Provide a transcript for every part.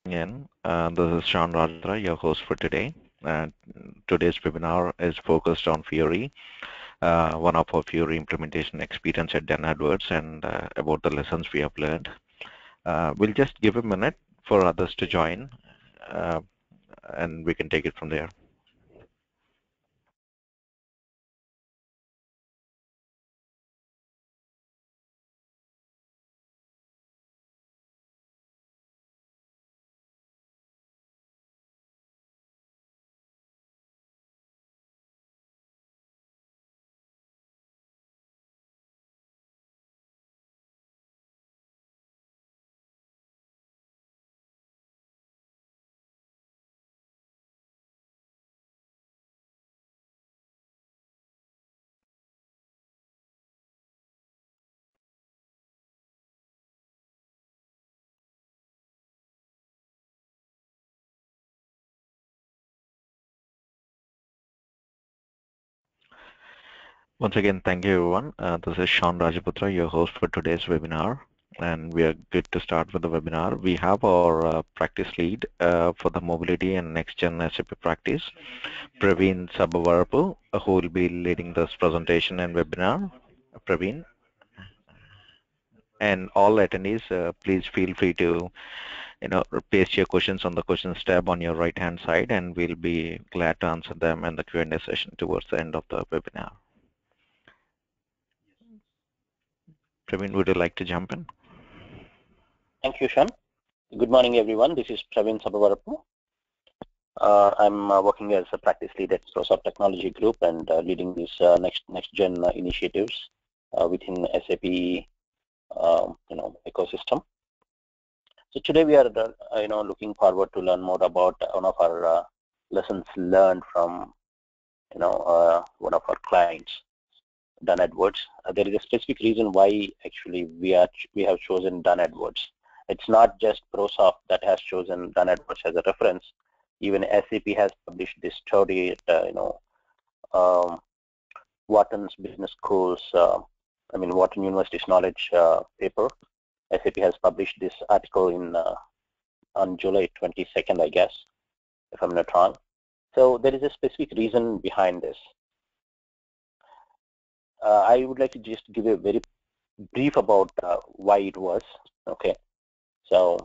In. This is Sean Rajra, your host for today. And today's webinar is focused on Fiori, one of our Fiori implementation experience at Dunn-Edwards, and about the lessons we have learned. We'll just give a minute for others to join, uh, and we can take it from there. Once again, thank you everyone. This is Sean Rajaputra, your host for today's webinar, and we are good to start with the webinar. We have our practice lead for the mobility and next-gen SAP practice, Praveen K Sabbavarapu, who will be leading this presentation and webinar. Praveen, and all attendees, please feel free to paste your questions on the questions tab on your right-hand side, and we'll be glad to answer them in the Q&A session towards the end of the webinar. Praveen, would you like to jump in? Thank you, Sean. Good morning, everyone. This is Praveen Sabbavarapu. I'm working as a practice lead at ProSoft Technology Group and leading these next-gen initiatives within SAP, ecosystem. So today we are, looking forward to learn more about one of our lessons learned from, one of our clients, Dunn-Edwards. There is a specific reason why actually we have chosen Dunn-Edwards. It's not just ProSoft that has chosen Dunn-Edwards as a reference. Even SAP has published this study at, Wharton's Business School's, Wharton University's knowledge paper. SAP has published this article in on July 22nd, I guess, if I'm not wrong. So there is a specific reason behind this. I would like to just give a very brief about why it was. Okay, so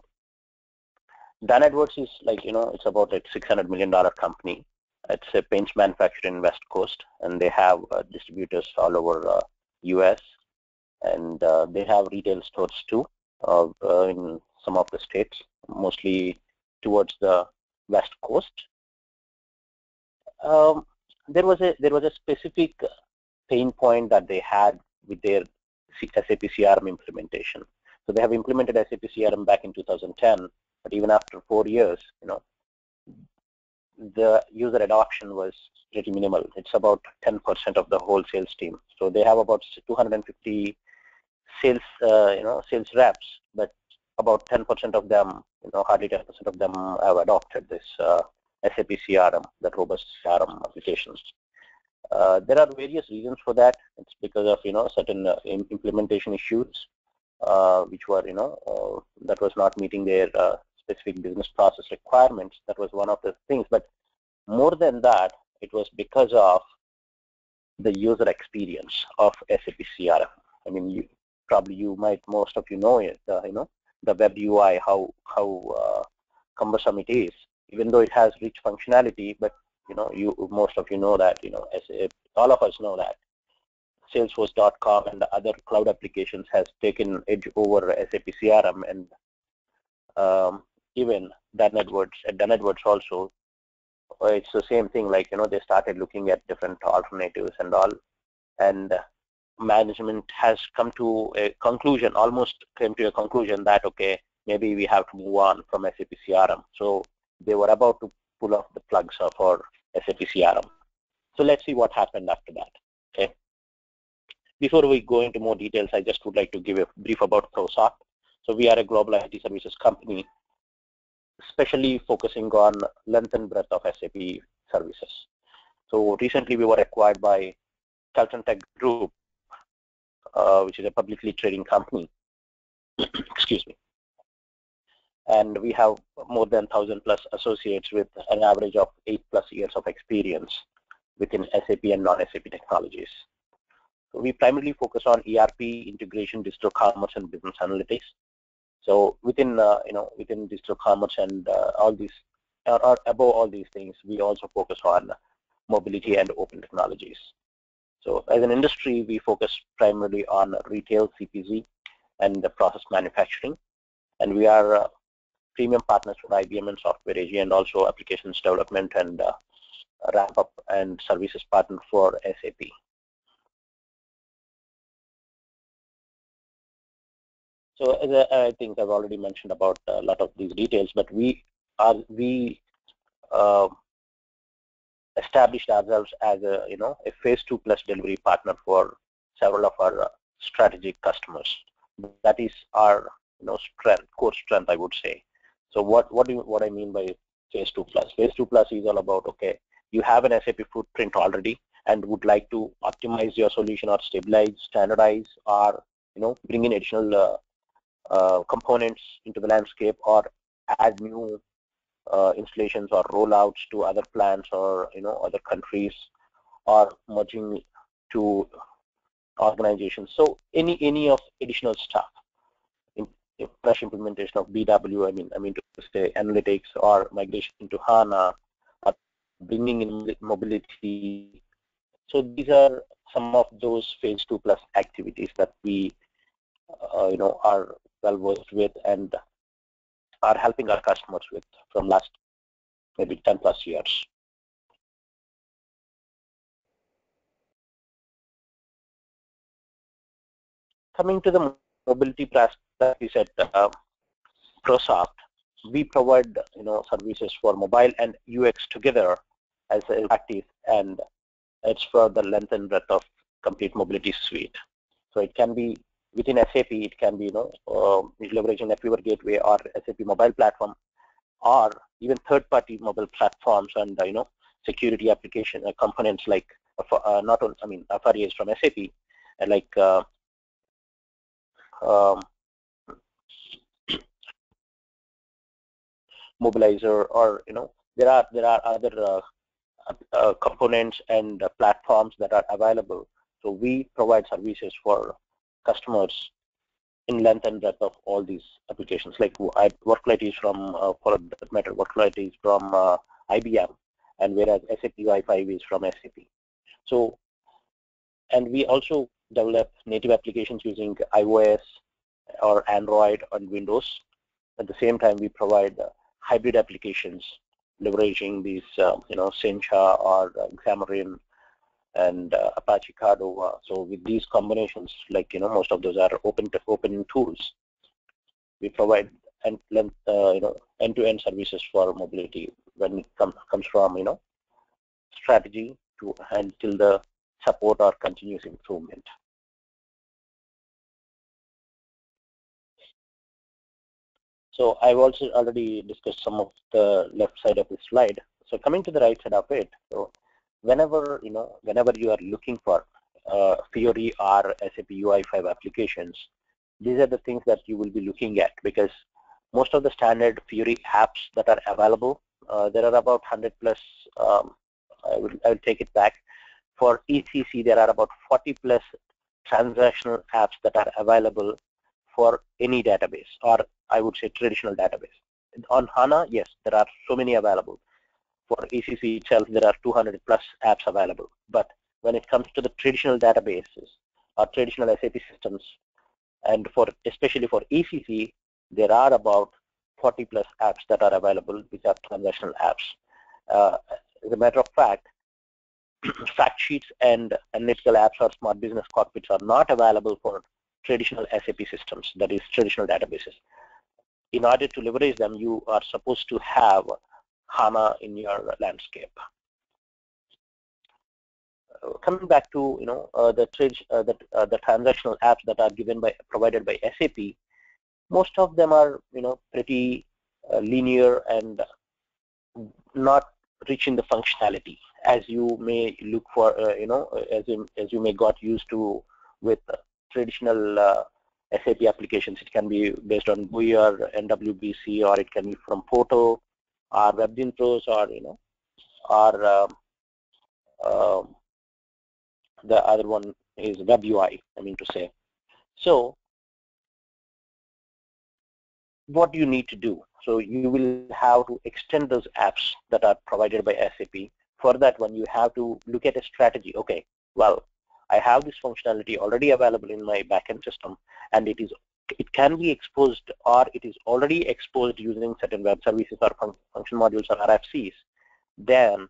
Dunn-Edwards is it's about like $600 million company. It's a paints manufacturer in West Coast, and they have distributors all over US, and they have retail stores too in some of the states, mostly towards the West Coast. There was a specific pain point that they had with their SAP CRM implementation. So they have implemented SAP CRM back in 2010, but even after 4 years, the user adoption was pretty minimal. It's about 10% of the whole sales team. So they have about 250 sales, sales reps, but about 10% of them, hardly 10% of them have adopted this SAP CRM, that robust CRM applications. There are various reasons for that. It's because of certain implementation issues, which were that was not meeting their specific business process requirements. That was one of the things. But more than that, it was because of the user experience of SAP CRM. I mean, most of you know it. The web UI, how cumbersome it is. Even though it has rich functionality, but most of you know that all of us know that Salesforce.com and the other cloud applications has taken edge over SAP CRM, and even Dunn-Edwards also, it's the same thing. Like they started looking at different alternatives and all, and management has come to a conclusion, almost came to a conclusion that okay, maybe we have to move on from SAP CRM. So they were about to pull off the plugs for SAP CRM. So let's see what happened after that. Okay. Before we go into more details, I just would like to give a brief about ProSoft. So we are a global IT services company, especially focusing on length and breadth of SAP services. So recently we were acquired by Caltech Group, which is a publicly trading company. Excuse me. and we have more than 1,000 plus associates with an average of 8+ years of experience within SAP and non-SAP technologies. So we primarily focus on ERP integration, digital commerce, and business analytics. So within within digital commerce and all these, or above all these things, we also focus on mobility and open technologies. So as an industry, we focus primarily on retail, CPG, and the process manufacturing, and we are premium partners for IBM and Software AG, and also applications development and ramp-up and services partner for SAP. So as I think I've already mentioned about a lot of these details, but we established ourselves as a a phase 2+ delivery partner for several of our strategic customers. That is our core strength, I would say. So what I mean by phase 2+? Phase 2+ is all about, okay, you have an SAP footprint already and would like to optimize your solution or stabilize, standardize, or bring in additional components into the landscape, or add new installations or rollouts to other plants or other countries, or merging to organizations. So any of additional stuff, fresh implementation of BW, I mean to say analytics, or migration to HANA, or bringing in mobility. So these are some of those phase 2+ activities that we are well versed with and are helping our customers with from last maybe 10+ years. Coming to the mobility practice, we said ProSoft, we provide services for mobile and UX together as a practice, and it's for the length and breadth of complete mobility suite. So it can be within SAP, it can be leveraging a Fiori gateway or SAP mobile platform, or even third-party mobile platforms and security application components like not only Fiori is from SAP, and like mobilizer, or there are other components and platforms that are available. So we provide services for customers in length and breadth of all these applications. Like Worklight is from, for that matter, Worklight is from IBM, and whereas SAP UI5 is from SAP. So, and we also develop native applications using iOS or Android and Windows. At the same time, we provide hybrid applications leveraging these, Sencha or Xamarin and Apache Cordova. So with these combinations, like most of those are open tools. We provide end-to-end services for mobility when it comes from strategy to until the support or continuous improvement. So I've also already discussed some of the left side of the slide. So coming to the right side of it, so whenever you are looking for Fiori or SAP UI5 applications, these are the things that you will be looking at, because most of the standard Fiori apps that are available, there are about 100+. I will take it back. For ECC, there are about 40+ transactional apps that are available for any database, or I would say traditional database. On HANA, yes, there are so many available. For ECC itself, there are 200+ apps available. But when it comes to the traditional databases or traditional SAP systems, and especially for ECC, there are about 40+ apps that are available, which are transactional apps. As a matter of fact, fact sheets and analytical apps or smart business cockpits are not available for traditional SAP systems, that is traditional databases. In order to leverage them, you are supposed to have HANA in your landscape. Coming back to the transactional apps that are provided by SAP, most of them are pretty linear and not rich in the functionality, as you may look for as you may got used to with traditional SAP applications. It can be based on GUI or NWBC, or it can be from Photo or WebGen Pros, or or the other one is Web UI, I mean to say. So what do you need to do? So you will have to extend those apps that are provided by SAP. For that one, you have to look at a strategy. Okay, well, I have this functionality already available in my backend system, and it can be exposed, or it is already exposed using certain web services or function modules or RFCs. Then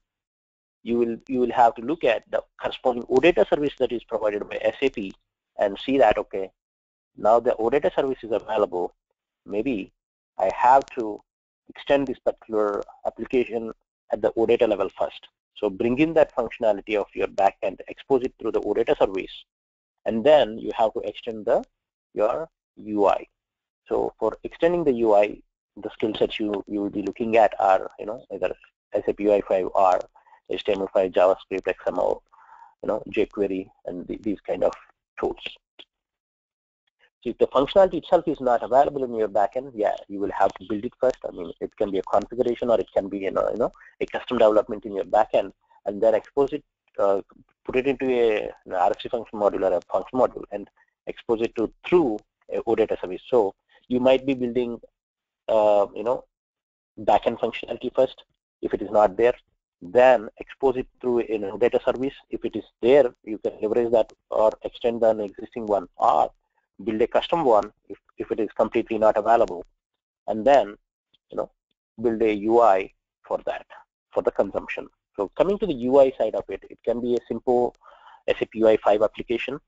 you will have to look at the corresponding OData service that is provided by SAP and see that, okay, now the OData service is available. Maybe I have to extend this particular application at the OData level first. So bring in that functionality of your backend, expose it through the OData service, and then you have to extend your UI. So for extending the UI, the skill sets you will be looking at are either SAP UI5 or HTML5, JavaScript, XML, jQuery, and these kind of tools. So if the functionality itself is not available in your backend, yeah, you will have to build it first. I mean, it can be a configuration, or it can be a custom development in your backend, and then expose it, put it into an RFC function module or a function module, and expose it through a OData service. So you might be building, backend functionality first. If it is not there, then expose it through an OData service. If it is there, you can leverage that or extend an existing one, or build a custom one if it is completely not available, and then build a UI for that, for the consumption. So coming to the UI side of it, it can be a simple SAP UI5 application,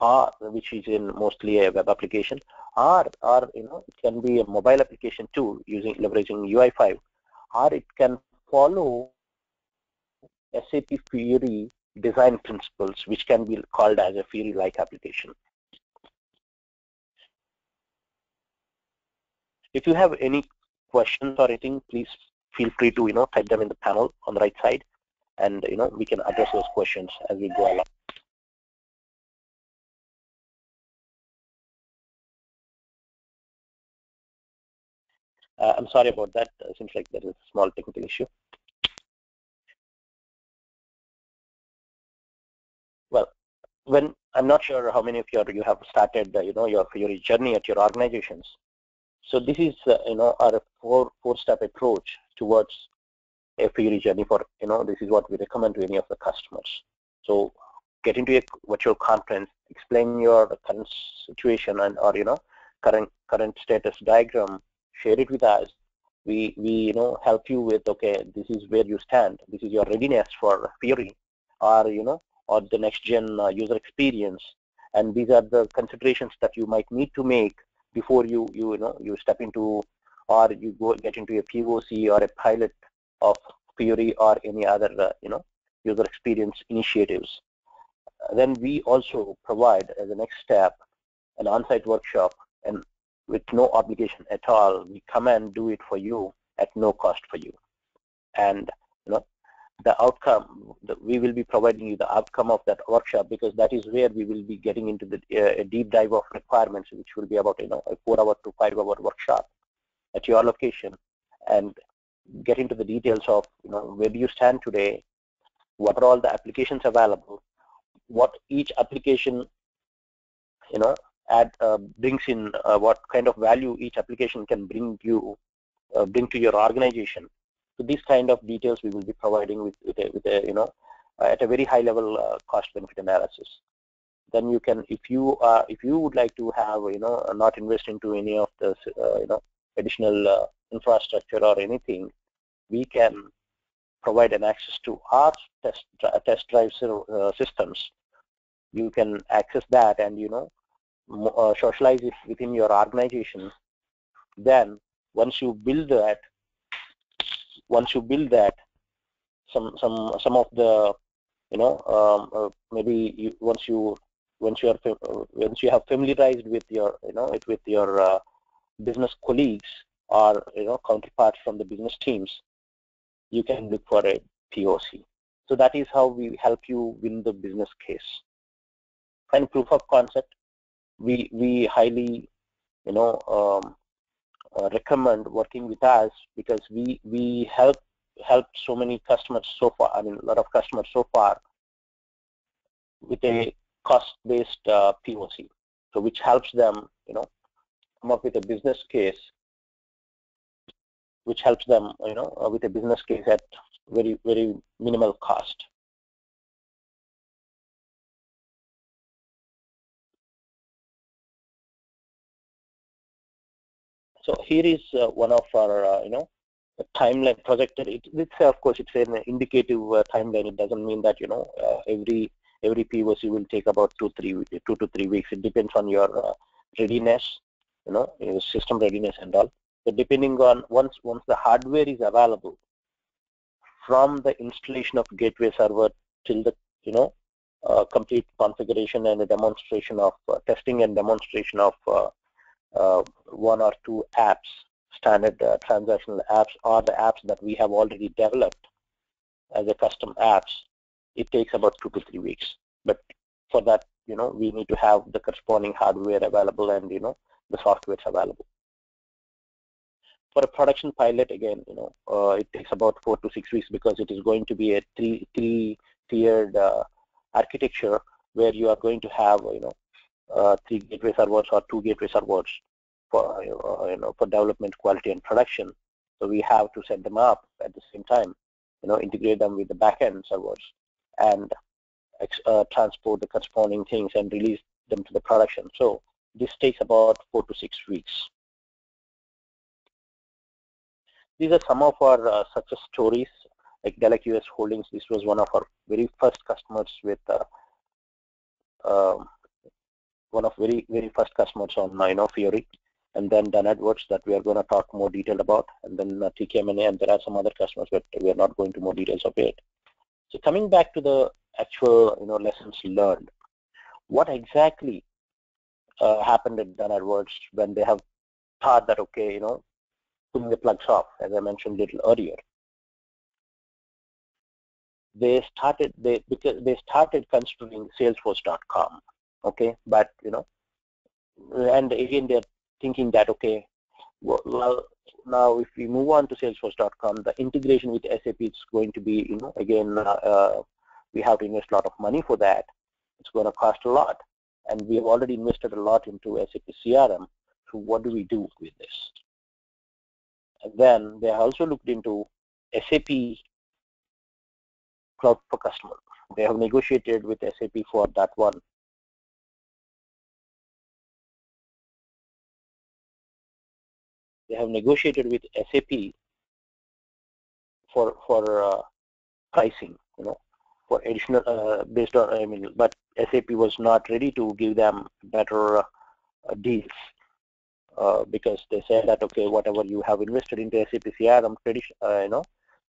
or which is mostly a web application, or it can be a mobile application too, leveraging UI5, or it can follow SAP Fiori design principles, which can be called as a Fiori-like application. If you have any questions or anything, please feel free to type them in the panel on the right side, and we can address those questions as we go along. I'm sorry about that. Seems like there is a small technical issue. Well, I'm not sure how many of you have started your Fiori journey at your organizations. So this is our four-step approach towards a Fiori journey. For this is what we recommend to any of the customers. So get into a virtual conference, explain your current situation and or current status diagram, share it with us. We help you with, okay, this is where you stand, this is your readiness for Fiori, or or the NextGen user experience, and these are the considerations that you might need to make before you step into, or you get into a POC or a pilot of Fiori or any other user experience initiatives. Then we also provide, as a next step, an on-site workshop, and with no obligation at all, we come and do it for you at no cost for you. And the outcome, we will be providing you the outcome of that workshop, because that is where we will be getting into the a deep dive of requirements, which will be about a 4-hour to 5-hour workshop at your location, and get into the details of where do you stand today, what are all the applications available, what each application brings in, what kind of value each application can bring to your organization. So these kind of details we will be providing with a at a very high level cost benefit analysis. Then you can, if you would like to have not invest into any of the additional infrastructure or anything, we can provide an access to our test drive systems. You can access that and socialize it within your organization. Then once you build that, some of the maybe once you have familiarized with your with your business colleagues or counterparts from the business teams, you can look for a POC. So that is how we help you win the business case. And proof of concept, we highly recommend working with us, because we helped so many customers so far. I mean, a lot of customers so far with a cost-based POC, so which helps them come up with a business case, which helps them with a business case at very minimal cost. So here is one of our timeline projected. It's of course it's an indicative timeline. It doesn't mean that every POC will take about 2 to 3 weeks. It depends on your readiness, your system readiness and all. So depending on once the hardware is available, from the installation of gateway server till the complete configuration and a demonstration of testing and demonstration of 1 or 2 apps, standard transactional apps, or the apps that we have already developed as a custom apps, it takes about 2 to 3 weeks. But for that, we need to have the corresponding hardware available and the software available. For a production pilot, again, it takes about 4 to 6 weeks, because it is going to be a three-tiered architecture, where you are going to have 3 gateway servers or 2 gateway servers for for development, quality, and production. So we have to set them up at the same time, integrate them with the backend servers, and transport the corresponding things and release them to the production. So this takes about 4 to 6 weeks. These are some of our success stories, like Delek US Holdings. This was one of our very first customers with one of very first customers on Fiori, and then Dunn-Edwards, that we are going to talk more detailed about, and then TKMNA, and there are some other customers, but we are not going to more details of it. So coming back to the actual lessons learned, what exactly happened at Dunn-Edwards when they have thought that, okay, putting the plugs off, as I mentioned a little earlier. They started considering Salesforce.com, okay, but and again they're thinking that, okay, well, now if we move on to Salesforce.com, the integration with SAP is going to be, again, we have to invest a lot of money for that. It's going to cost a lot, and we have already invested a lot into SAP CRM. So what do we do with this? And then they also looked into SAP Cloud for Customer. They have negotiated with SAP for that one. They have negotiated with SAP for pricing, for additional based on, but SAP was not ready to give them better deals. Because they said that, okay, whatever you have invested into SAP CRM,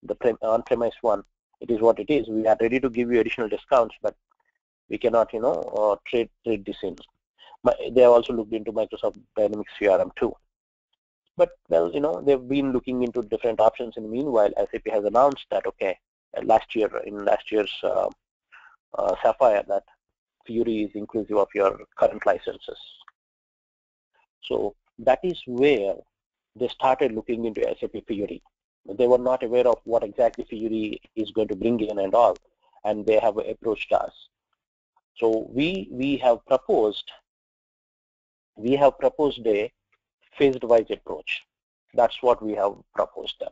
the on-premise one, it is what it is. We are ready to give you additional discounts, but we cannot, trade this in. They have also looked into Microsoft Dynamics CRM too. But well, they've been looking into different options. In the meanwhile, SAP has announced that, okay, in last year's Sapphire, that Fiori is inclusive of your current licenses. So that is where they started looking into SAP Fiori. They were not aware of what exactly Fiori is going to bring in and all, and they have approached us. So we have proposed a phased-wise approach. That's what we have proposed them.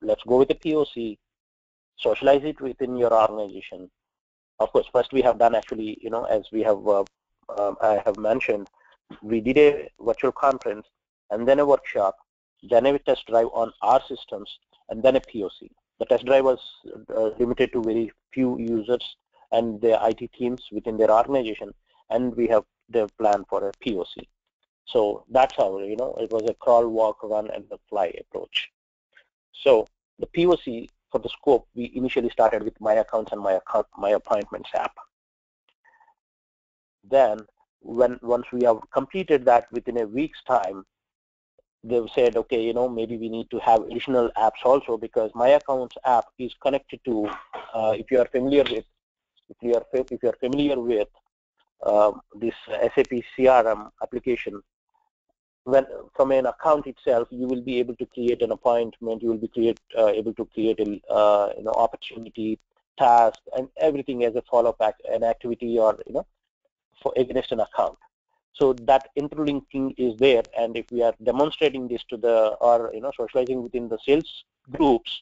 Let's go with the POC, socialize it within your organization. Of course, first we have done, actually, as we have I have mentioned, we did a virtual conference, and then a workshop, then a test drive on our systems, and then a POC. The test drive was limited to very few users and their IT teams within their organization, and we have the plan for a POC. So that's how, it was a crawl, walk, run, and the fly approach. So the POC, for the scope, we initially started with My Accounts and My Appointments app. Then once we have completed that within a week's time, they've said, okay, maybe we need to have additional apps also, because My Accounts app is connected to, if you are familiar with this SAP CRM application, when from an account itself, you will be able to create an appointment. You will be able to create a opportunity, task, and everything as a follow-up an activity, or for against an account. So that interlinking is there, and if we are demonstrating this to the or socializing within the sales groups,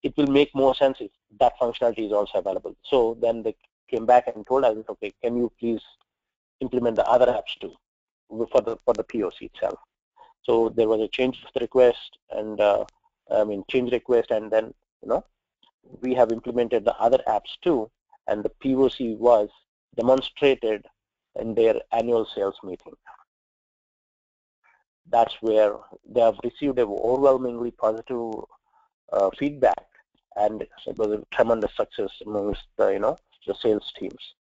it will make more sense if that functionality is also available. So then they came back and told us, okay, can you please implement the other apps too for the POC itself. So there was a change of the request, and change request, and then we have implemented the other apps too, and the POC was demonstrated in their annual sales meeting. That's where they have received an overwhelmingly positive feedback, and it was a tremendous success amongst the sales teams.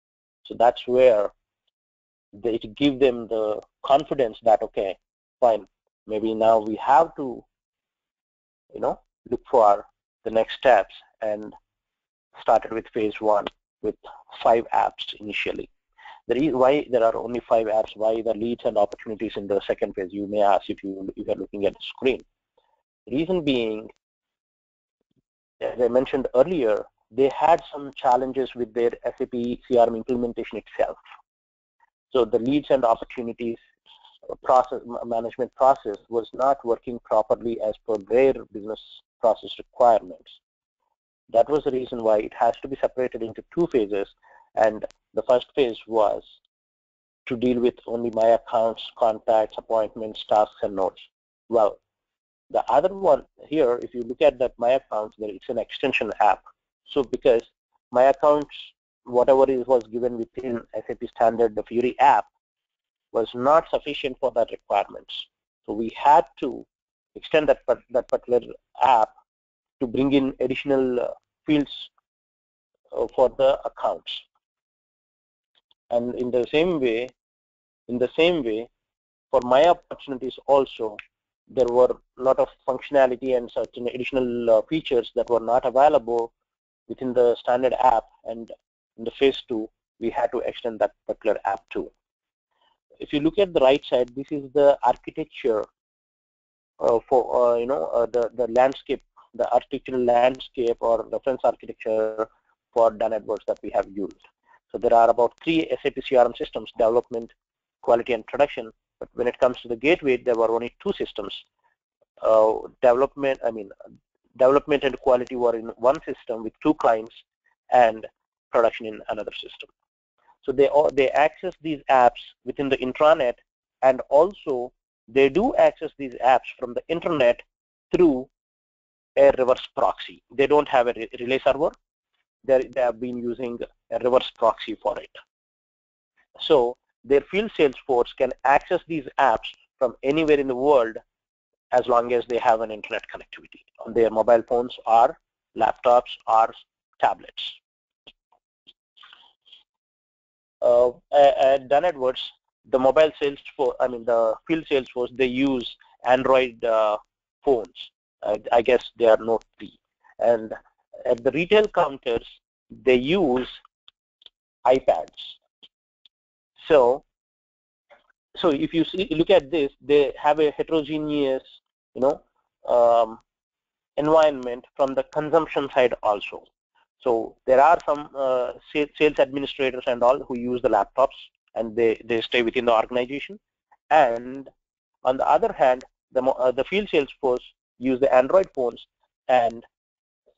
So that's where it gives them the confidence that, okay, fine, maybe now we have to look for the next steps, and started with phase 1 with 5 apps initially. The reason why there are only 5 apps, why the leads and opportunities in the second phase, you may ask if you are looking at the screen. The reason being, as I mentioned earlier, they had some challenges with their SAP CRM implementation itself. So the leads and opportunities management process was not working properly as per their business process requirements. That was the reason why it has to be separated into 2 phases, and the first phase was to deal with only my accounts, contacts, appointments, tasks, and notes. Well, the other one here, if you look at that my accounts, it's an extension app. So because my accounts, whatever was given within SAP standard, the Fiori app, was not sufficient for that requirements. So we had to extend that particular app to bring in additional fields for the accounts. And in the same way, for my opportunities also, there were a lot of functionality and certain additional features that were not available within the standard app, and in the phase 2, we had to extend that particular app too. If you look at the right side, this is the architecture for the landscape, the architectural landscape or reference architecture for Dunn-Edwards that we have used. So there are about 3 SAP CRM systems: development, quality, and production. But when it comes to the gateway, there were only 2 systems. Development and quality were in one system with 2 clients, and production in another system. So they access these apps within the intranet, and also they do access these apps from the internet through a reverse proxy. They don't have a relay server. They have been using a reverse proxy for it. So their field sales force can access these apps from anywhere in the world as long as they have an internet connectivity on their mobile phones or laptops or tablets. At Dunn-Edwards, the mobile sales force, the field sales force, they use Android phones. I guess they are Note 3. And at the retail counters, they use iPads. So if you look at this, they have a heterogeneous, environment from the consumption side also. So there are some sales administrators and all who use the laptops, and they stay within the organization. And on the other hand, the field sales force use the Android phones, and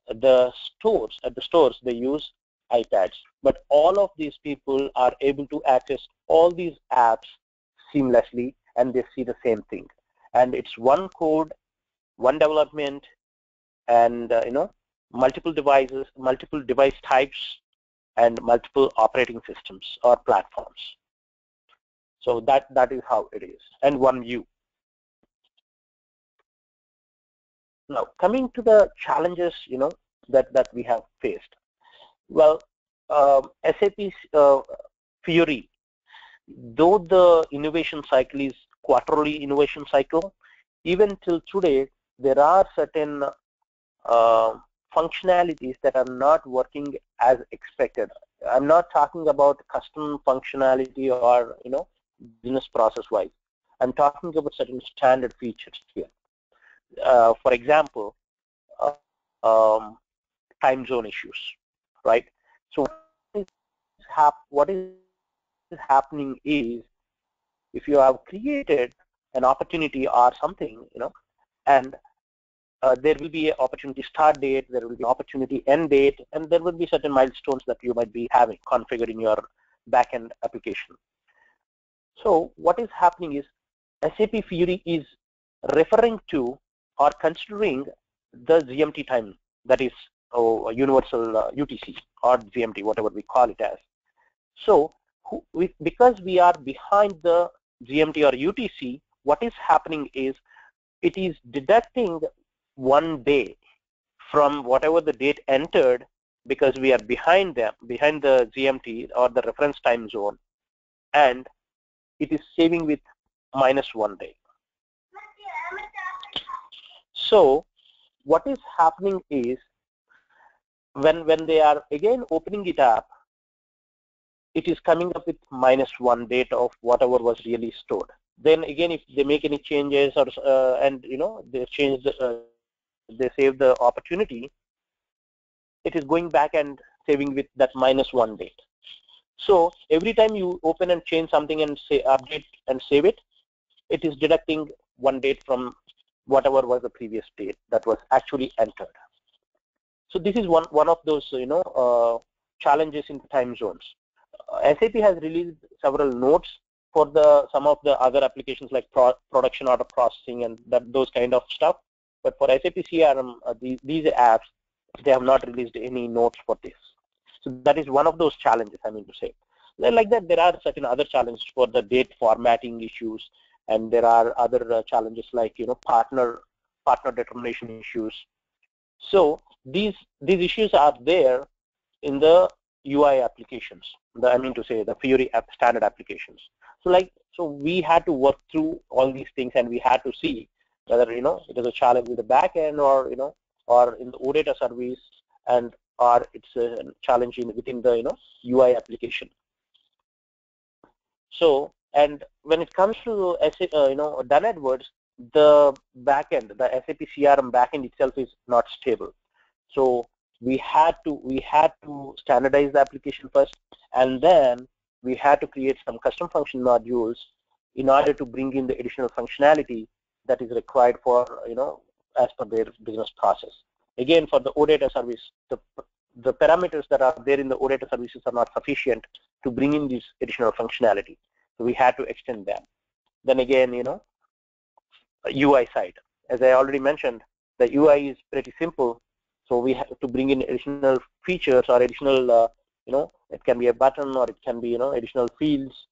at the stores they use iPads. But all of these people are able to access all these apps seamlessly, and they see the same thing. And it's one code, one development, and multiple devices, multiple device types, and multiple operating systems or platforms. So that is how it is, and one view. Now, coming to the challenges, that we have faced. Well, SAP Fiori, though the innovation cycle is quarterly innovation cycle, even till today, there are certain functionalities that are not working as expected. I'm not talking about custom functionality or business process wise. I'm talking about certain standard features here. For example, uh, um, time zone issues, right? So what is happening is, if you have created an opportunity or something, and there will be an opportunity start date, there will be opportunity end date, and there will be certain milestones that you might be having configured in your backend application. So what is happening is SAP Fiori is referring to or considering the GMT time, that is universal UTC or GMT, whatever we call it as. So because we are behind the GMT or UTC, what is happening is it is deducting 1 day from whatever the date entered, because we are behind the GMT or the reference time zone, and it is saving with -1 day. So what is happening is, when they are again opening it up, it is coming up with -1 date of whatever was really stored. Then again, if they make any changes or and they change they save the opportunity, it is going back and saving with that -1 date. So every time you open and change something and say update and save it, it is deducting 1 date from whatever was the previous date that was actually entered. So this is one of those challenges in time zones. SAP has released several notes for some of the other applications like production order processing and those kind of stuff. But for SAP CRM, these apps, they have not released any notes for this. So that is one of those challenges, I mean to say. Like that, there are certain other challenges for the date formatting issues, and there are other challenges like partner determination issues. So these issues are there in the UI applications, I mean to say the Fiori standard applications. So we had to work through all these things, and we had to see whether it is a challenge with the back end, or or in the OData service, or it's a challenge within the UI application. So, and when it comes to Dunn-Edwards, the backend, the SAP CRM backend itself is not stable. So we had to standardize the application first, and then we had to create some custom function modules in order to bring in the additional functionality that is required for as per their business process. Again, for the OData service, the parameters that are there in the OData services are not sufficient to bring in this additional functionality. So we had to extend them. Then again, UI side, as I already mentioned, the UI is pretty simple. So we have to bring in additional features or additional, it can be a button, or it can be, additional fields,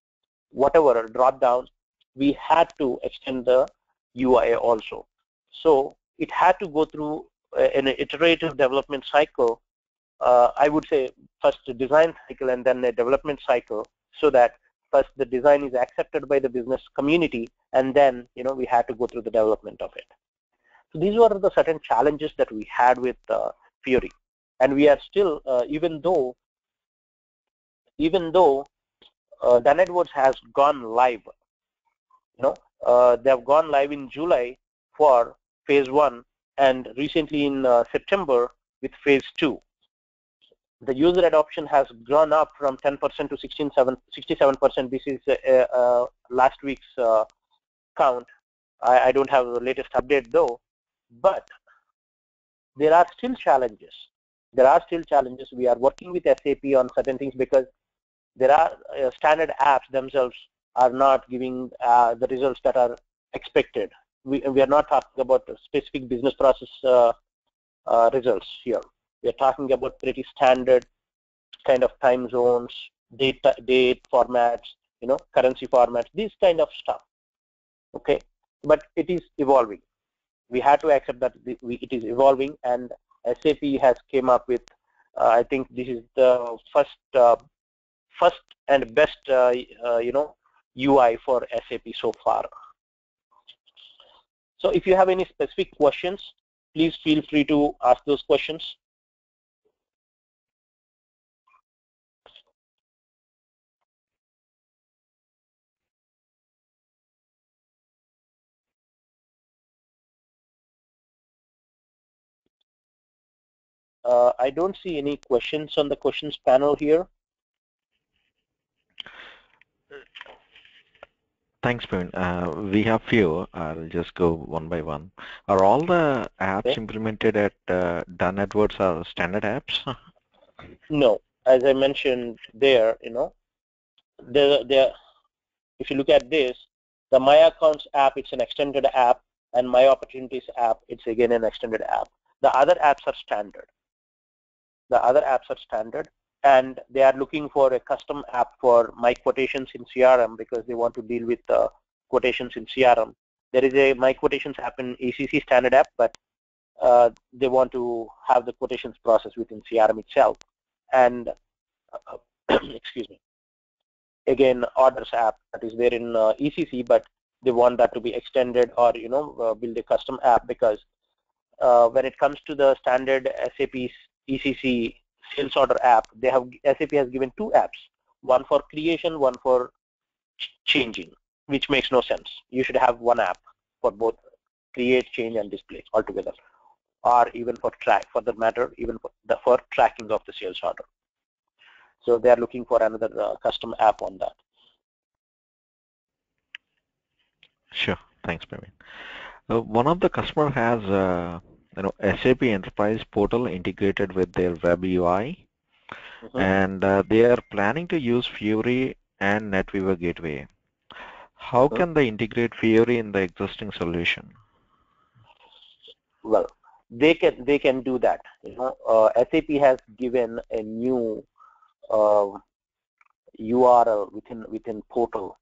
whatever, drop down. We had to extend the UI also. So it had to go through an iterative development cycle. I would say first a design cycle and then a development cycle, so that first the design is accepted by the business community, and then we had to go through the development of it. So these were the certain challenges that we had with Fiori, and we are still, even though Dunn-Edwards has gone live, they have gone live in July for phase 1, and recently in September with phase 2. The user adoption has gone up from 10% to 67%. This is last week's count. I don't have the latest update though, but there are still challenges. We are working with SAP on certain things, because there are standard apps themselves are not giving the results that are expected. We are not talking about specific business process results here. We are talking about pretty standard kind of time zones, date formats, currency formats, these kind of stuff. Okay, but it is evolving. We had to accept that it is evolving, and SAP has came up with, I think this is the first and best UI for SAP so far. So if you have any specific questions, please feel free to ask those questions. I don't see any questions on the questions panel here. Thanks, Praveen. We have few. I'll just go one by one. Are all the apps Okay. implemented at Dunn-Edwards are standard apps? No, as I mentioned there, if you look at this, the My Accounts app, it's an extended app, and My Opportunities app, it's again an extended app. The other apps are standard. And they are looking for a custom app for My Quotations in CRM because they want to deal with quotations in CRM. There is a My Quotations app in ECC standard app, but they want to have the quotations process within CRM itself. And excuse me, again, orders app that is there in ECC, but they want that to be extended or build a custom app, because when it comes to the standard SAP ECC sales order app, SAP has given two apps, one for creation, one for changing, which makes no sense. You should have one app for both create, change, and display altogether, or even for track, for that matter, even for tracking of the sales order. So they are looking for another custom app on that. Sure. Thanks, Praveen. One of the customer has SAP Enterprise Portal integrated with their web UI, and they are planning to use Fiori and NetWeaver Gateway. How can they integrate Fiori in the existing solution? Well, they can do that. SAP has given a new URL within portal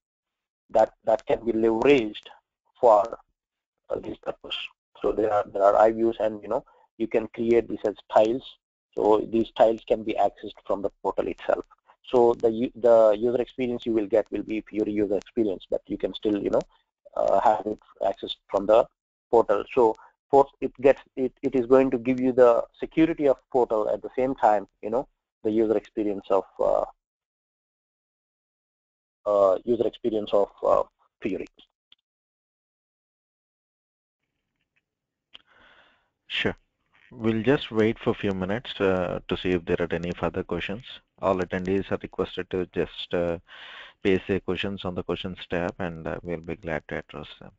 that can be leveraged for this purpose. So there are iViews, and you can create these as tiles. So these tiles can be accessed from the portal itself. So the user experience you will get will be Fiori user experience, but you can still have it accessed from the portal. So it is going to give you the security of portal at the same time, the user experience of Fiori. Sure. We'll just wait for a few minutes to see if there are any further questions. All attendees are requested to just paste their questions on the questions tab, and we'll be glad to address them.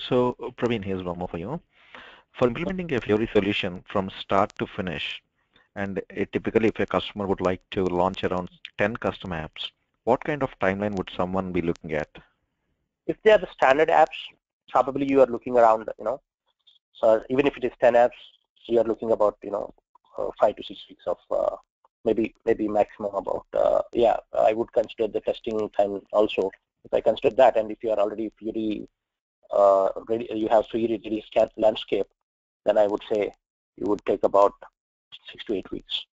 So, Praveen, here's one more for you. For implementing a Fiori solution from start to finish, and typically if a customer would like to launch around 10 custom apps, what kind of timeline would someone be looking at? If they are the standard apps, probably you are looking around, even if it is 10 apps, you are looking about, 5 to 6 weeks of maybe maximum about, I would consider the testing time also. If I consider that, and if you are already Fiori ready, you have Fiori ready landscape, then I would say you would take about 6 to 8 weeks.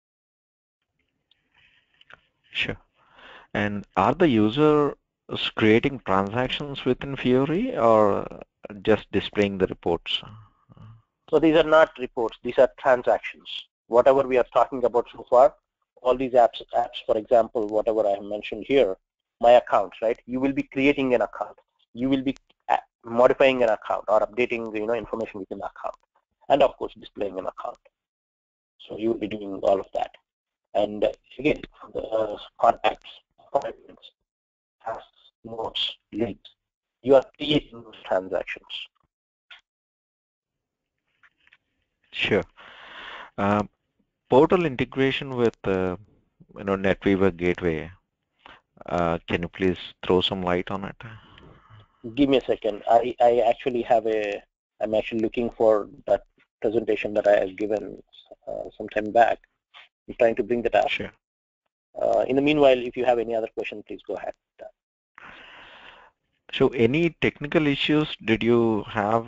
Sure. And are the users creating transactions within Fiori or just displaying the reports? So these are not reports, these are transactions. Whatever we are talking about so far, all these apps, for example, whatever I have mentioned here, my accounts, right? You will be creating an account. You will be modifying an account or updating information within the account, and of course displaying an account. So you will be doing all of that. And again, the contacts, appointments, tasks, notes, leads, you are creating those transactions. Sure. Portal integration with NetWeaver Gateway. Can you please throw some light on it? Give me a second. I actually have I'm actually looking for that presentation that I have given some time back. I'm trying to bring that up. Sure. In the meanwhile, if you have any other question, please go ahead. So any technical issues did you have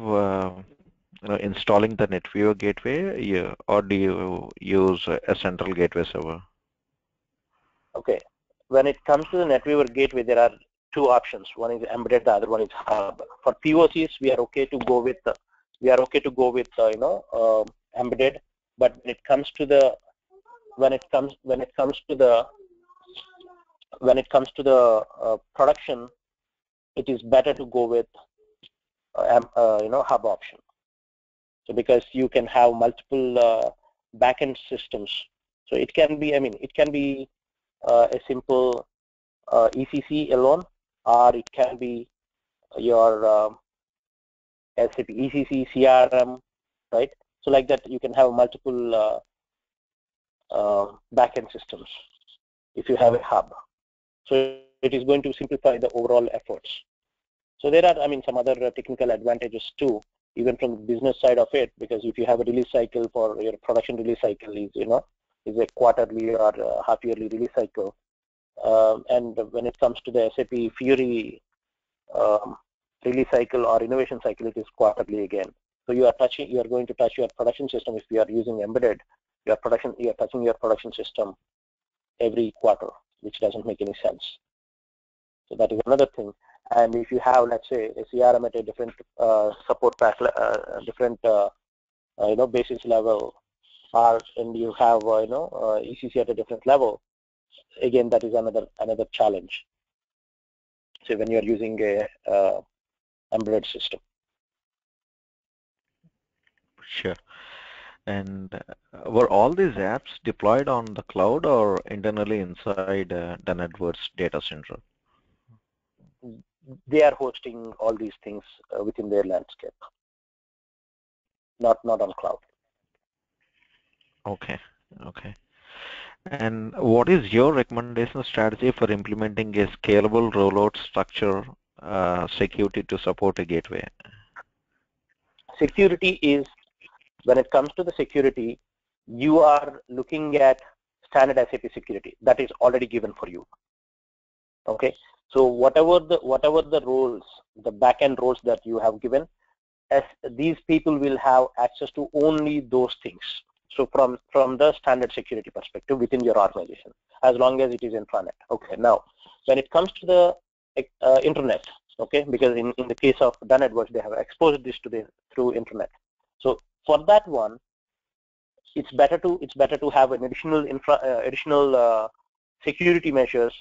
installing the NetWeaver gateway, yeah, or do you use a central gateway server? Okay, when it comes to the NetWeaver gateway, there are two options. One is embedded, the other one is hub. For POCs, we are okay to go with embedded. But when it comes to the production, it is better to go with hub option. So because you can have multiple backend systems, so it can be a simple ECC alone, or it can be your SAP ECC CRM, right? So like that, you can have multiple backend systems if you have a hub. So it is going to simplify the overall efforts. So there are, some other technical advantages too, even from the business side of it, because if you have a release cycle for your production release cycle is a quarterly or half-yearly release cycle, and when it comes to the SAP Fiori release cycle or innovation cycle, it is quarterly again. So you are going to touch your production system. If you are using embedded, you are touching your production system every quarter, which doesn't make any sense. So that is another thing. And if you have, let's say, a CRM at a different support pack, different basis level, and you have ECC at a different level, again, that is another challenge. So when you are using a embedded system. Sure. And were all these apps deployed on the cloud or internally inside Dunn-Edwards data center? They are hosting all these things within their landscape, not on cloud. Okay. And what is your recommendation strategy for implementing a scalable rollout structure security to support a gateway? Security is, when it comes to the security, you are looking at standard SAP security that is already given for you. Okay, so whatever the roles, the backend roles that you have given, as these people will have access to only those things. So from the standard security perspective within your organization, as long as it is intranet. Okay, now when it comes to the internet, okay, because in the case of Dunn-Edwards, they have exposed this through internet. So for that one, it's better to have an additional security measures.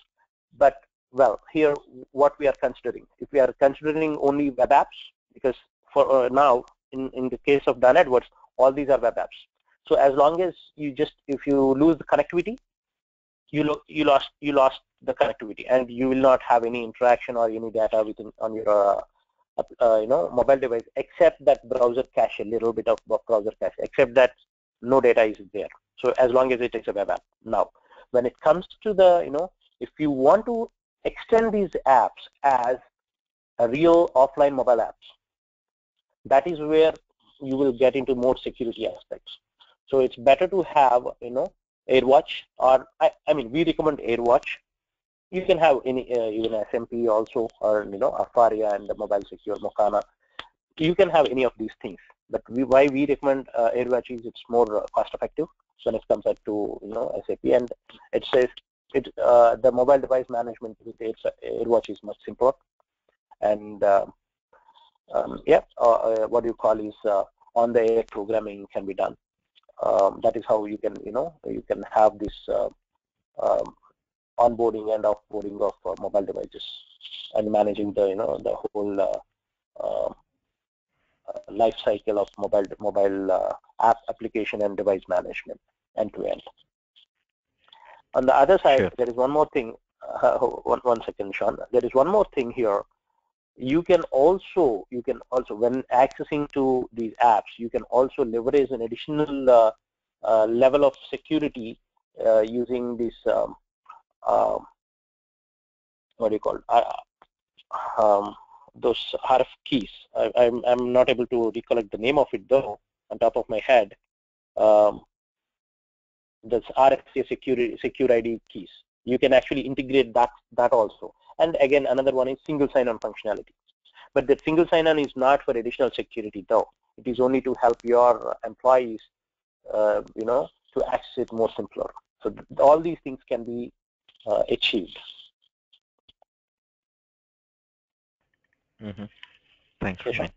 But well, here what we are considering, if we are considering only web apps, because for now in the case of Dunn-Edwards, all these are web apps. So as long as if you lose the connectivity, you lost the connectivity, and you will not have any interaction or any data on your mobile device, except that browser cache, a little bit of browser cache, except that no data is there. So as long as it is a web app. Now, when it comes to the if you want to extend these apps as a real offline mobile apps, that is where you will get into more security aspects. So it's better to have AirWatch, or we recommend AirWatch. You can have any even SMP also, or Afaria and the Mobile Secure Mokana. You can have any of these things. But why we recommend AirWatch is it's more cost effective when it comes to SAP, and it says the mobile device management with AirWatch is much simpler, and what you call is on the air programming can be done. That is how you can you can have this onboarding and offboarding of mobile devices and managing the whole life cycle of mobile app application and device management end to end. On the other side, Sure. There is one more thing. One second, Sean. There is one more thing here. You can also when accessing to these apps, you can also leverage an additional level of security using this what do you call those RF keys. I'm not able to recollect the name of it though on top of my head. That's RFC secure ID keys. You can actually integrate that also. And again, another one is single sign-on functionality. But the single sign-on is not for additional security, though. It is only to help your employees, to access it more simpler. So all these things can be achieved. Thanks, Praveen.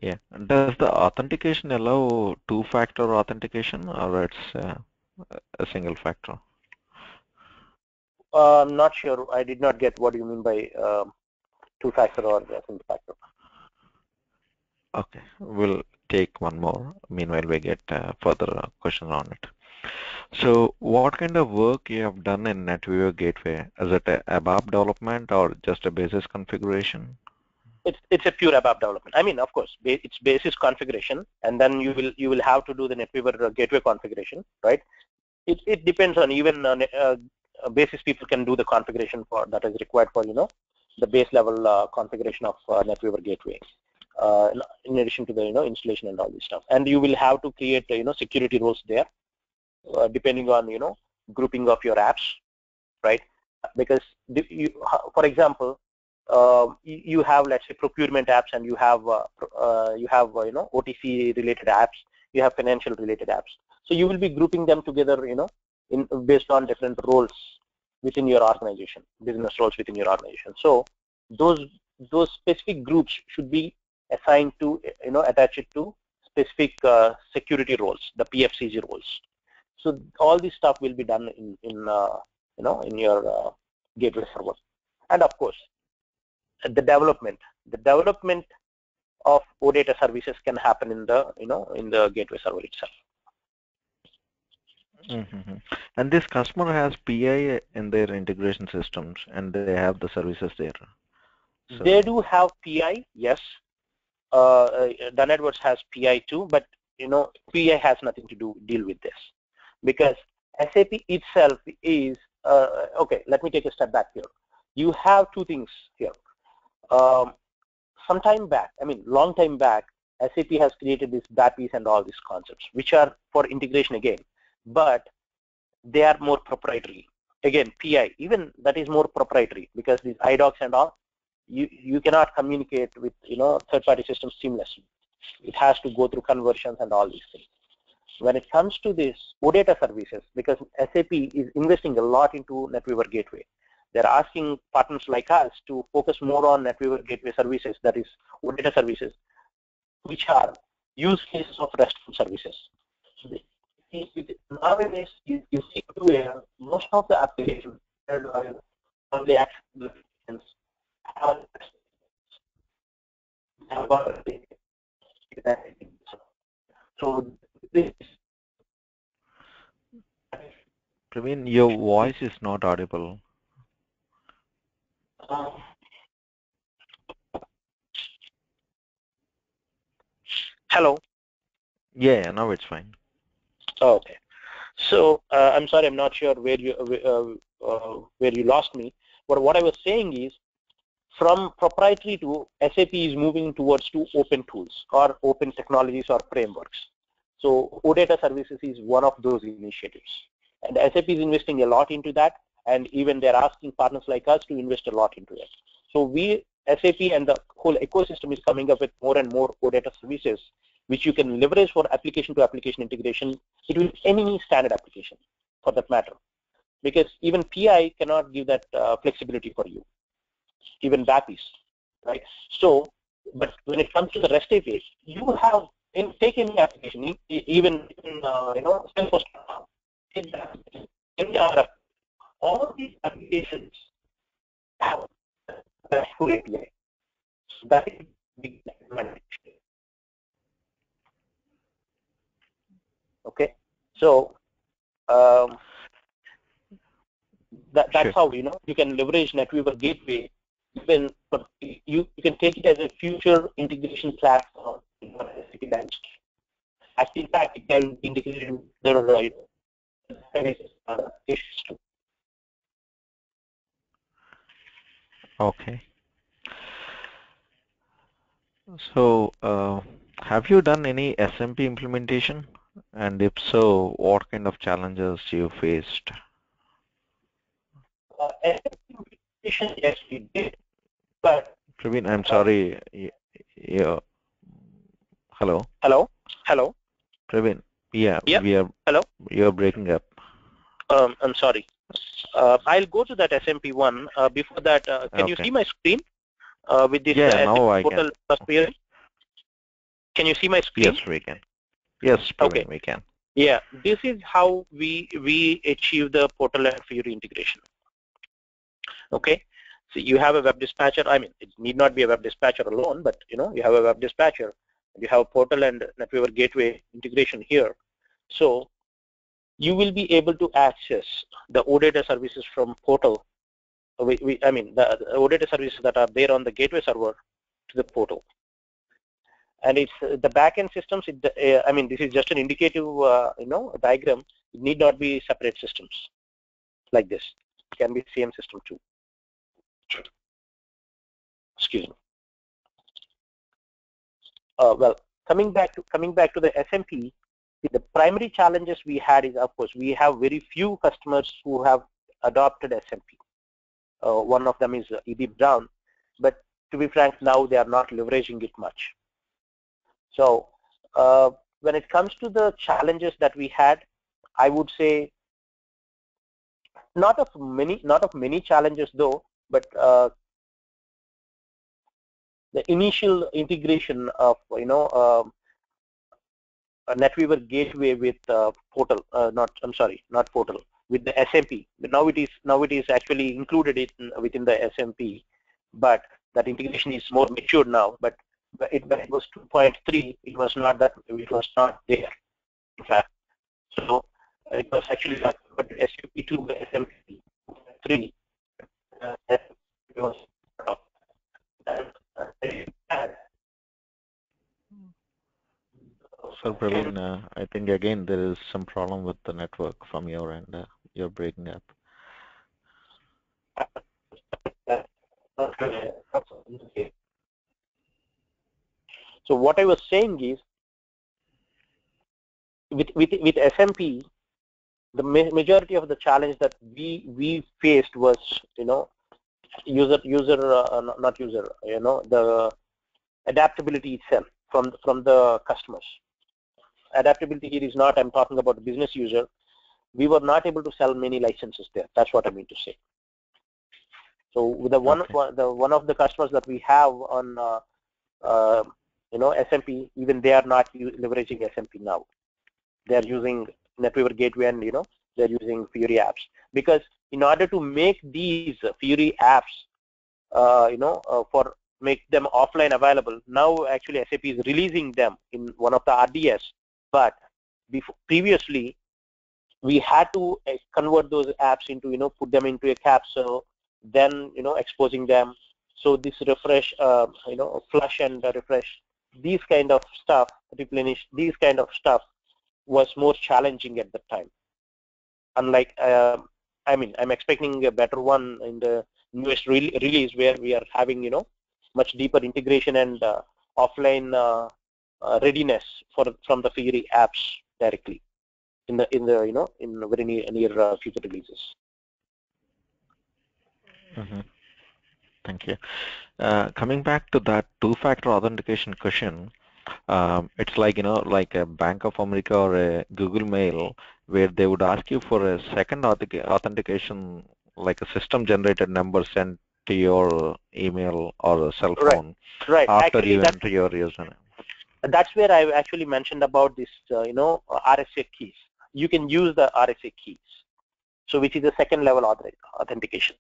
Yeah. Does the authentication allow two-factor authentication, or it's a single factor? I'm not sure. I did not get what you mean by two-factor or single factor. Okay, we'll take one more. Meanwhile, we get further questions on it. So, what kind of work you have done in NetWeaver Gateway? Is it a ABAP development or just a basis configuration? It's a pure ABAP development. I mean, of course, it's basis configuration, and then you will have to do the NetWeaver Gateway configuration, right? It depends on even basis people can do the configuration for that is required for the base level configuration of NetWeaver Gateway. In addition to the installation and all this stuff, and you will have to create security roles there, depending on grouping of your apps, right? Because for example, you have, let's say, procurement apps, and you have OTC related apps, you have financial related apps. So you will be grouping them together, based on different roles within your organization, business roles within your organization. So those specific groups should be assigned to attach it to specific security roles, the PFCG roles. So all this stuff will be done in your gateway server. And of course, the development of OData services can happen in the gateway server itself. And this customer has PI in their integration systems, and they have the services there. So they do have PI, yes. Dunn-Edwards has PI too, but PI has nothing to deal with this, because SAP itself is okay. Let me take a step back here. You have two things here. Some time back, long time back, SAP has created these BAPIs and all these concepts, which are for integration again, but they are more proprietary. Again, PI, even that is more proprietary, because these iDocs and all, you cannot communicate with third-party systems seamlessly. It has to go through conversions and all these things. When it comes to this OData services, because SAP is investing a lot into NetWeaver Gateway, they're asking partners like us to focus more on NetWeaver Gateway services, that is OData services, which are use cases of RESTful services. Nowadays, you see where most of the applications on the applications have so this. Praveen, your voice is not audible. Hello. Yeah, now it's fine. Okay. So I'm sorry, I'm not sure where you lost me. But what I was saying is, from proprietary to SAP is moving towards to open tools or open technologies or frameworks. So OData services is one of those initiatives, and SAP is investing a lot into that, and even they're asking partners like us to invest a lot into it. So SAP and the whole ecosystem is coming up with more and more OData services, which you can leverage for application-to-application integration between any standard application, for that matter. Because even PI cannot give that flexibility for you, even BAPIs, right? So, but when it comes to the REST APIs, you have take any application, even Salesforce, any other, all these applications have a full API. So that is big advantage. Okay, so that's sure. How you can leverage NetWeaver Gateway. Even you can take it as a future integration platform. In fact, it can be integrated with the Okay. So, have you done any SMP implementation? And if so, what kind of challenges you faced? Yes, we did, but Praveen, I'm sorry. Yeah. Hello, hello. Praveen. Yeah, Yep. Hello. you're breaking up. I'm sorry. I'll go to that SMP one. Before that, can you Okay. see my screen with this Yeah, SMP now I can. portal plus Fiori? Can you see my screen? Yes, we can. Yes, Okay. Praveen, we can. Yeah, this is how we achieve the portal and Fiori integration. Okay, so you have a web dispatcher. I mean, it need not be a web dispatcher alone, but you have a web dispatcher. You have a portal and NetWeaver gateway integration here. So you will be able to access the OData services from portal. I mean, the OData services that are there on the gateway server to the portal. And it's the backend systems. I mean, this is just an indicative, diagram. It need not be separate systems like this. It can be same system too. Excuse me. Well, coming back to the SMP, the primary challenges we had is, of course, we have very few customers who have adopted SMP. One of them is EB Brown, but to be frank, now they are not leveraging it much. So when it comes to the challenges that we had, I would say not of many challenges though, but the initial integration of a NetWeaver gateway with portal, not portal, with the SMP. Now it is actually included within the SMP, but that integration is more mature now. But when it was 2.3, it was not there. In fact, so it was actually SAP2 by SMP 3. It was So, Praveen, I think again there is some problem with the network from your end. You're breaking up. So what I was saying is, with SMP, the majority of the challenge that we faced was the adaptability itself from the customers. Adaptability here is not, I'm talking about the business user. We were not able to sell many licenses there. That's what I mean to say. So with the one of the customers that we have on SMP, even they are not leveraging SMP now. They are using NetWeaver Gateway and they're using Fiori apps, because in order to make these Fiori apps for make them offline available, now actually SAP is releasing them in one of the RDS, but previously we had to convert those apps into put them into a capsule, then exposing them. So this refresh, flush and refresh, these kind of stuff, replenish, these kind of stuff was more challenging at the time. Unlike, I mean, I'm expecting a better one in the newest release, where we are having much deeper integration and offline readiness from the Fiori apps directly in very near future releases. Mm-hmm. Thank you. Coming back to that two-factor authentication question, it's like like a Bank of America or a Google Mail, where they would ask you for a second authentication, like a system-generated number sent to your email or a cell phone, right. after Actually, you enter your username. That's where I actually mentioned about this, RSA keys. You can use the RSA keys, so which is the second level authentication.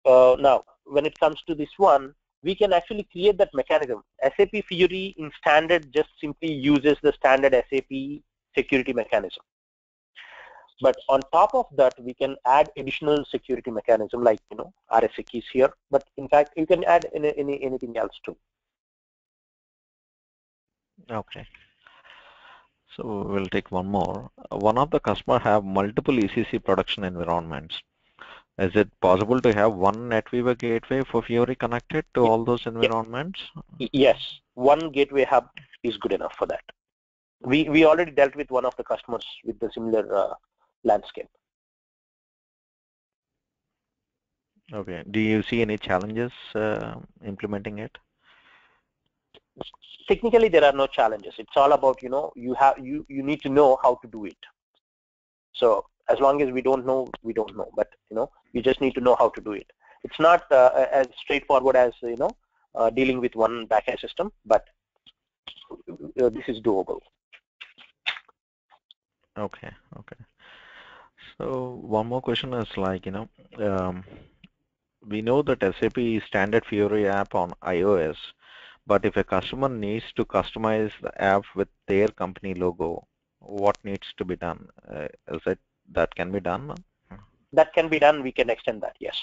Now, when it comes to this one, we can actually create that mechanism. SAP Fiori in standard just simply uses the standard SAP security mechanism. But on top of that, we can add additional security mechanism like RSA keys here. But in fact, you can add anything else too. Okay. So we'll take one more. One of the customer have multiple ECC production environments. Is it possible to have one NetWeaver gateway for Fiori connected to all those environments? Yes, one gateway hub is good enough for that. We already dealt with one of the customers with the similar landscape. Okay. Do you see any challenges implementing it? Technically, there are no challenges. It's all about, you need to know how to do it. So as long as we don't know, we don't know. But you just need to know how to do it. It's not as straightforward as dealing with one backend system, but this is doable. Okay. Okay. So one more question is like, we know that SAP is standard Fiori app on iOS, but if a customer needs to customize the app with their company logo, what needs to be done? Is it that can be done? That can be done. We can extend that. Yes.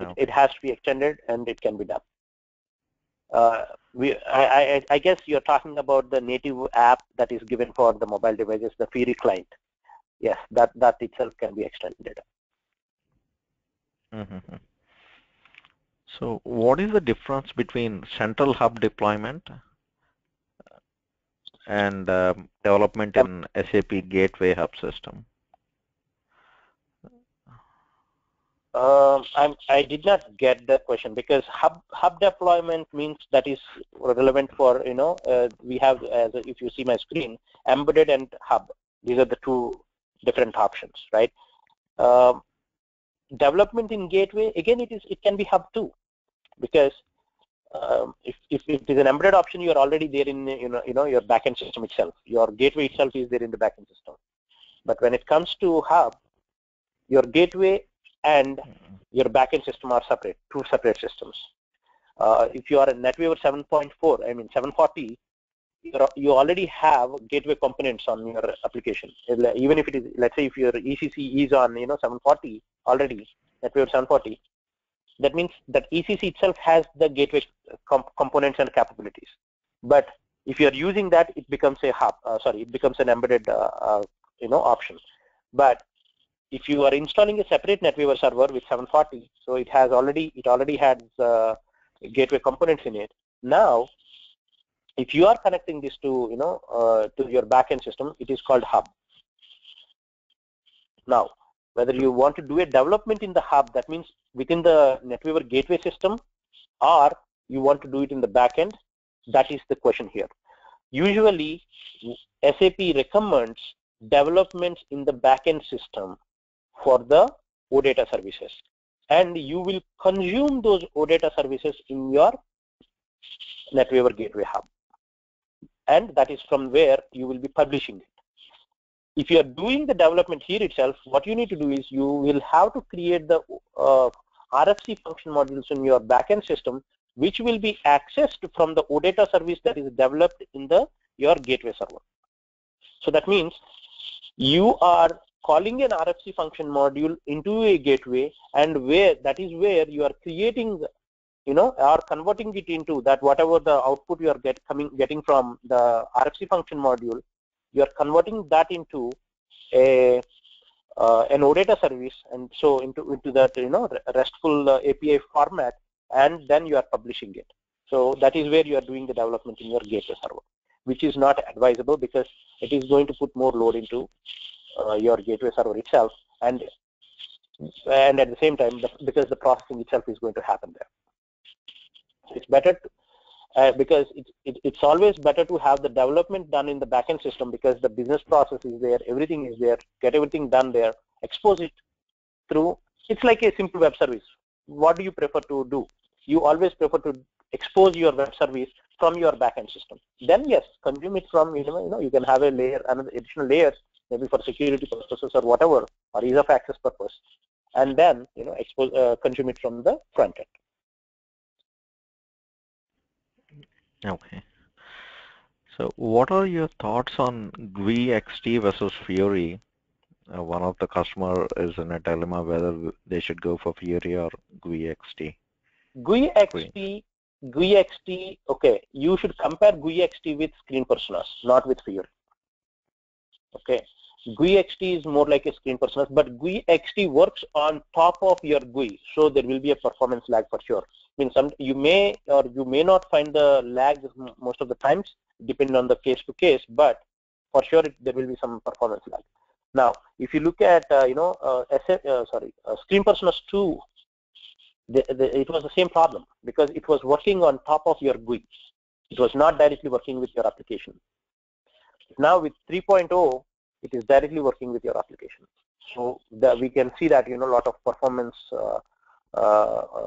Okay. It has to be extended, and it can be done. I guess you're talking about the native app that is given for the mobile devices, the Fiori client. Yes, that itself can be extended. Mm-hmm. So what is the difference between central hub deployment and development in SAP Gateway Hub system? I did not get the question, because hub deployment means that is relevant for we have, if you see my screen, embedded and hub. These are the two different options, right? Development in gateway, again, it can be hub too, because if it is an embedded option, you are already there in your backend system itself. Your gateway itself is there in the backend system. But when it comes to hub, your gateway and your backend system are separate, two separate systems. If you are a NetWeaver 7.4, I mean 740, you already have gateway components on your application. Even if it is, let's say, if your ECC is on 740 already, NetWeaver 740, that means that ECC itself has the gateway components and capabilities. But if you are using that, it becomes a hub. It becomes an embedded option. But if you are installing a separate NetWeaver server with 740, so it already has gateway components in it. Now, if you are connecting this to to your backend system, it is called hub. Now, whether you want to do a development in the hub, that means within the NetWeaver gateway system, or you want to do it in the backend, that is the question here. Usually, SAP recommends developments in the backend system for the OData services, and you will consume those OData services in your NetWeaver gateway hub, and that is from where you will be publishing it. If you are doing the development here itself, what you need to do is you will have to create the RFC function modules in your backend system, which will be accessed from the OData service that is developed in your gateway server. So that means you are calling an RFC function module into a gateway, and that is where you are creating, or converting it into that, whatever the output you are getting from the RFC function module, you are converting that into an OData service, and so into that RESTful API format, and then you are publishing it. So that is where you are doing the development in your gateway server, which is not advisable, because it is going to put more load into your gateway server itself, and at the same time, because the processing itself is going to happen there. So it's better to, because it's always better to have the development done in the backend system, because the business process is there, everything is there, get everything done there, expose it through. It's like a simple web service. What do you prefer to do? You always prefer to expose your web service from your backend system. Then yes, consume it from, you can have a layer, another additional layers, maybe for security purposes or whatever, or ease of access purpose, and then consume it from the front end. Okay. So what are your thoughts on GUI XT versus Fiori? One of the customer is in a dilemma whether they should go for Fiori or GUI XT. GUI XT, okay, you should compare GUI XT with screen personas, not with Fiori. Okay, GUI XT is more like a screen personas, but GUI XT works on top of your GUI, so there will be a performance lag for sure. I mean, you may or you may not find the lag most of the times, depending on the case to case, but for sure there will be some performance lag. Now, if you look at Screen Personas 2, it was the same problem because it was working on top of your GUI. It was not directly working with your application. Now with 3.0, it is directly working with your application. So we can see that a lot of performance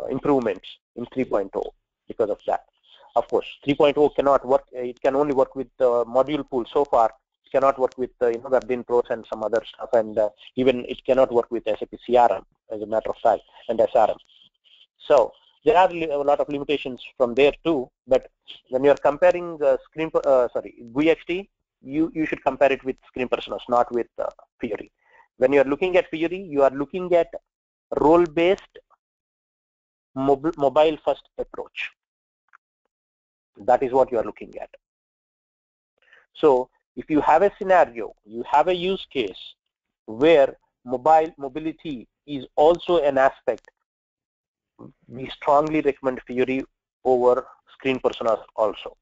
improvements in 3.0 because of that. Of course, 3.0 cannot work. It can only work with module pool so far. It cannot work with Webdin Pros and some other stuff, and even it cannot work with SAP CRM, as a matter of fact, and SRM. So there are a lot of limitations from there too. But when you are comparing GUI-XT, you should compare it with Screen Personas, not with Fiori. When you are looking at Fiori, you are looking at role-based mobile-first approach. That is what you are looking at. So if you have a scenario, you have a use case where mobility is also an aspect, we strongly recommend Fiori over Screen Personas also.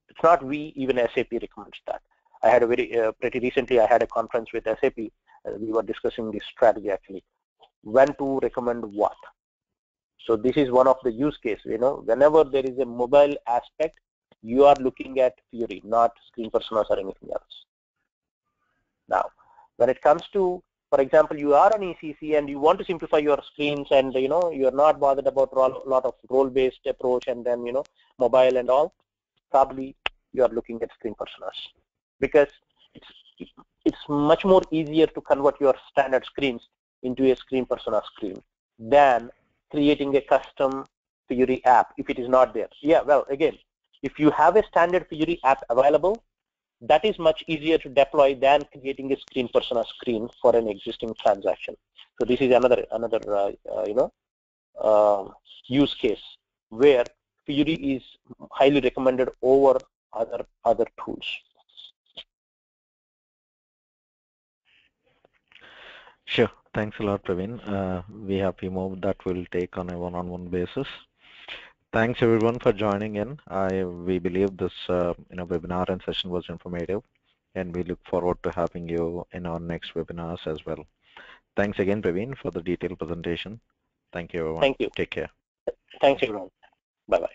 It's not we, even SAP recommends that. I had a pretty recently I had a conference with SAP. We were discussing this strategy actually, when to recommend what. So this is one of the use cases. Whenever there is a mobile aspect, you are looking at Fiori, not Screen Personas or anything else. Now, when it comes to, for example, you are on ECC and you want to simplify your screens, and you are not bothered about a lot of role-based approach and then mobile and all, probably you are looking at Screen Personas, because it's much more easier to convert your standard screens into a Screen Persona screen than creating a custom Fiori app if it is not there. Yeah, well, again, if you have a standard Fiori app available, that is much easier to deploy than creating a Screen Persona screen for an existing transaction. So this is another use case where Fiori is highly recommended over other tools. Sure. Thanks a lot, Praveen. We have FIMO that will take on a one-on-one basis. Thanks everyone for joining in. We believe this webinar and session was informative, and we look forward to having you in our next webinars as well. Thanks again, Praveen, for the detailed presentation. Thank you, everyone. Thank you. Take care. Thanks, everyone. Bye-bye.